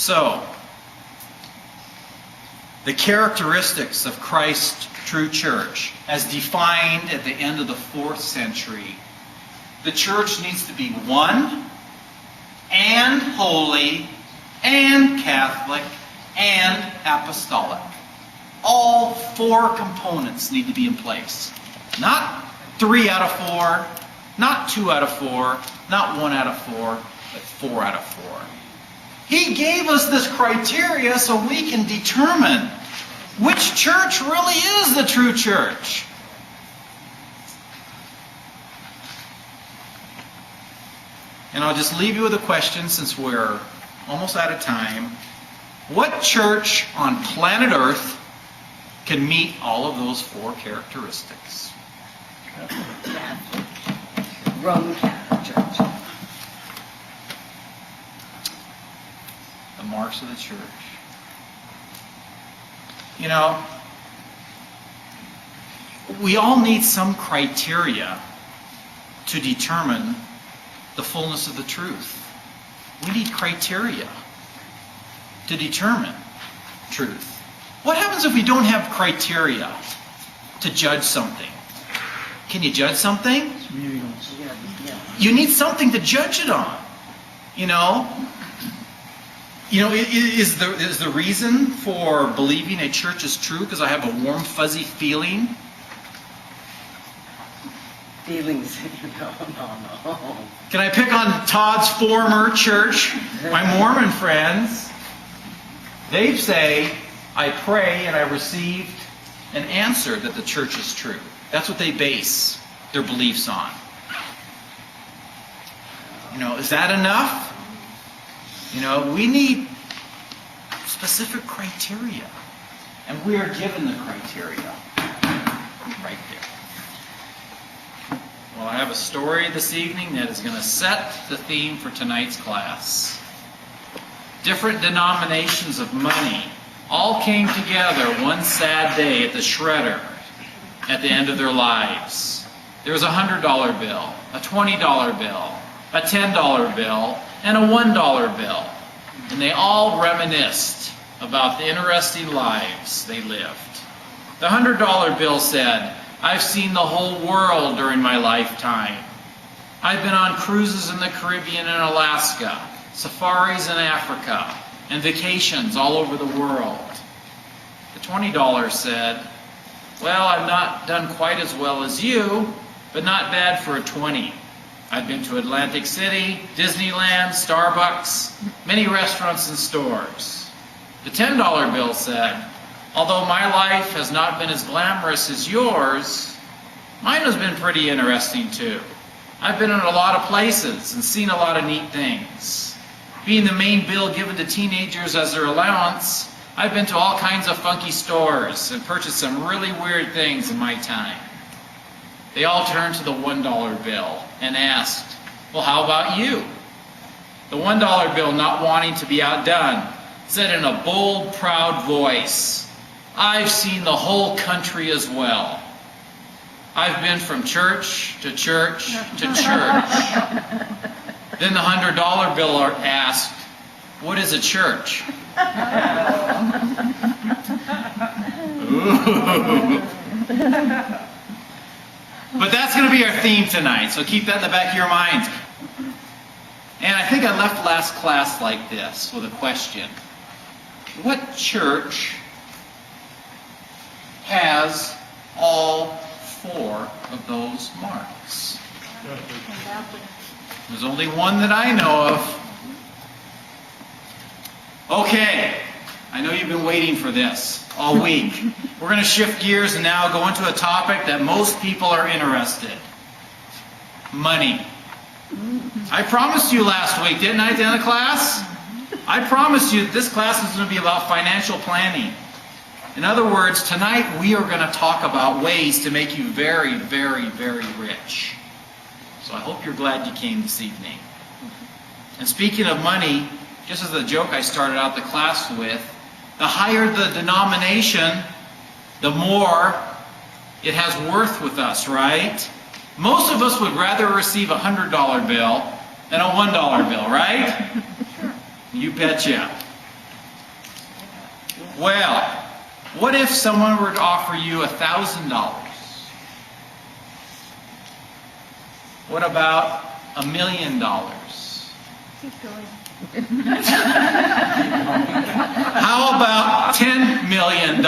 So, the characteristics of Christ's true church, as defined at the end of the 4th century. The church needs to be one, and holy, and Catholic, and apostolic. All 4 components need to be in place. Not 3 out of 4, not 2 out of 4, not 1 out of 4, but 4 out of 4. He gave us this criteria so we can determine which church really is the true church. And I'll just leave you with a question since we're almost out of time. What church on planet Earth can meet all of those 4 characteristics? Catholic. Roman Catholic Church. The marks of the church. You know, we all need some criteria to determine the fullness of the truth. We need criteria to determine truth. What happens if we don't have criteria to judge something? Can you judge something? You need something to judge it on. You know, is the reason for believing a church is true because I have a warm, fuzzy feeling? Feelings, no. Can I pick on Todd's former church, my Mormon friends? They say, I pray and I received an answer that the church is true. That's what they base their beliefs on. Is that enough? We need specific criteria. And we are given the criteria right there. Well, I have a story this evening that is going to set the theme for tonight's class. Different denominations of money all came together one sad day at the shredder at the end of their lives. There was a $100 bill, a $20 bill, a $10 bill, and a $1 bill. And they all reminisced about the interesting lives they lived. The $100 bill said, I've seen the whole world during my lifetime. I've been on cruises in the Caribbean and Alaska, safaris in Africa, and vacations all over the world. The $20 said, well, I've not done quite as well as you, but not bad for a 20. I've been to Atlantic City, Disneyland, Starbucks, many restaurants and stores. The $10 bill said, although my life has not been as glamorous as yours, mine has been pretty interesting too. I've been in a lot of places and seen a lot of neat things. Being the main bill given to teenagers as their allowance, I've been to all kinds of funky stores and purchased some really weird things in my time. They all turned to the $1 bill and asked, well, how about you? The $1 bill, not wanting to be outdone, said in a bold, proud voice, I've seen the whole country as well. I've been from church to church to church. Then the $100 bill asked, what is a church? Ooh. But that's going to be our theme tonight, so keep that in the back of your minds. And I think I left last class like this, with a question. What church has all 4 of those marks? There's only one that I know of. Okay, I know you've been waiting for this all week. We're going to shift gears and now go into a topic that most people are interested. Money. I promised you last week, didn't I, at the end of class? I promised you that this class is going to be about financial planning. In other words, tonight we are going to talk about ways to make you very, very, very rich. So I hope you're glad you came this evening. And speaking of money, just as the joke I started out the class with, the higher the denomination, the more it has worth with us, right? Most of us would rather receive a $100 bill than a $1 bill, right? You betcha. Well, what if someone were to offer you $1,000? What about $1 million? Keep going. How about $10 million?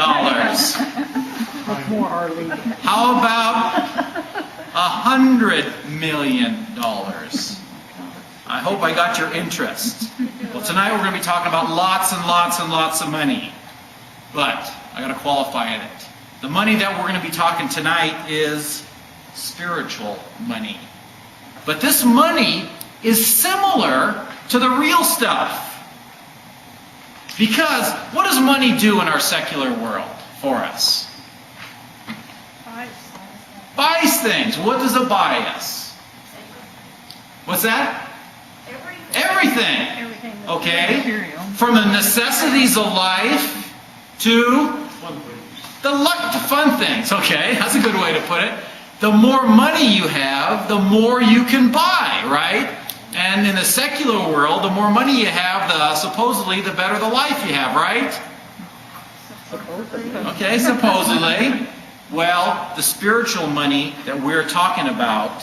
More Arlene. How about $100 million? I hope I got your interest. Well, tonight we're going to be talking about lots and lots and lots of money. But I got to qualify it. The money that we're going to be talking tonight is spiritual money. But this money is similar to the real stuff. Because what does money do in our secular world for us? Buys things. What does it buy us? What's that? Everything. Okay? From the necessities of life to the fun things. Okay, that's a good way to put it. The more money you have, the more you can buy, right? And in the secular world, the more money you have, supposedly, the better the life you have, right? Okay, supposedly. Well, the spiritual money that we're talking about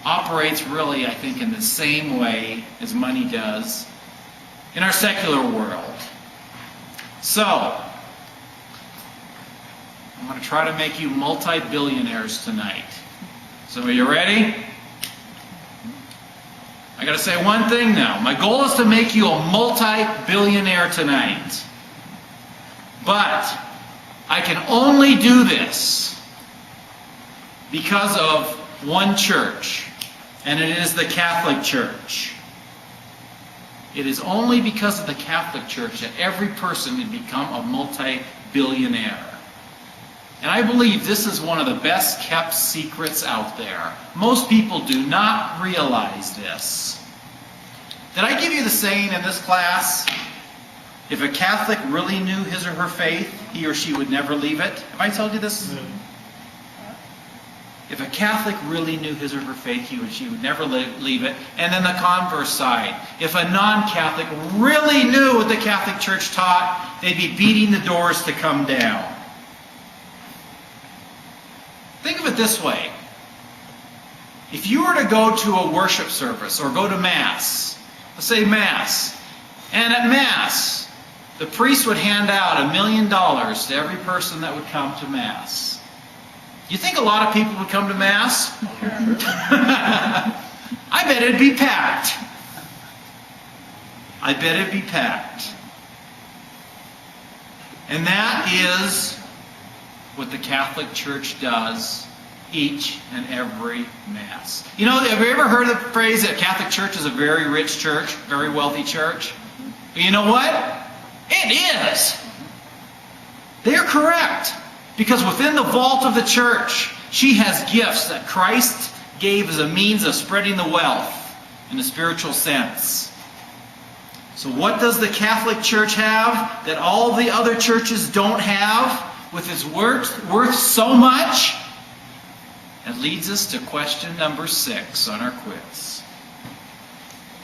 operates really, I think, in the same way as money does in our secular world. So, I'm going to try to make you multi-billionaires tonight. So are you ready? I got to say one thing now. My goal is to make you a multi-billionaire tonight. But I can only do this because of one church, and it is the Catholic Church. It is only because of the Catholic Church that every person can become a multi-billionaire. And I believe this is one of the best kept secrets out there. Most people do not realize this. Did I give you the saying in this class? If a Catholic really knew his or her faith, he or she would never leave it. Have I told you this? If a Catholic really knew his or her faith, he or she would never leave it. And then the converse side. If a non-Catholic really knew what the Catholic Church taught, they'd be beating the doors to come down. Think of it this way. If you were to go to a worship service or go to Mass, let's say Mass, and at Mass, the priest would hand out $1 million to every person that would come to Mass. You think a lot of people would come to Mass? I bet it'd be packed. I bet it'd be packed. And that is what the Catholic Church does each and every Mass. You know, have you ever heard the phrase that Catholic Church is a very rich church, very wealthy church? But you know what? It is. They're correct. Because within the vault of the church, she has gifts that Christ gave as a means of spreading the wealth in a spiritual sense. So what does the Catholic Church have that all the other churches don't have with its worth so much? That leads us to question number 6 on our quiz.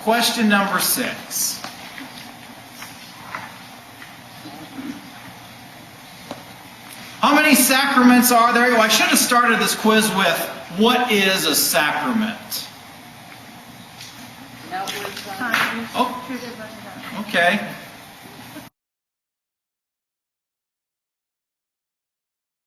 Question number 6. How many sacraments are there? Well, I should have started this quiz with, what is a sacrament? That was, Oh, okay.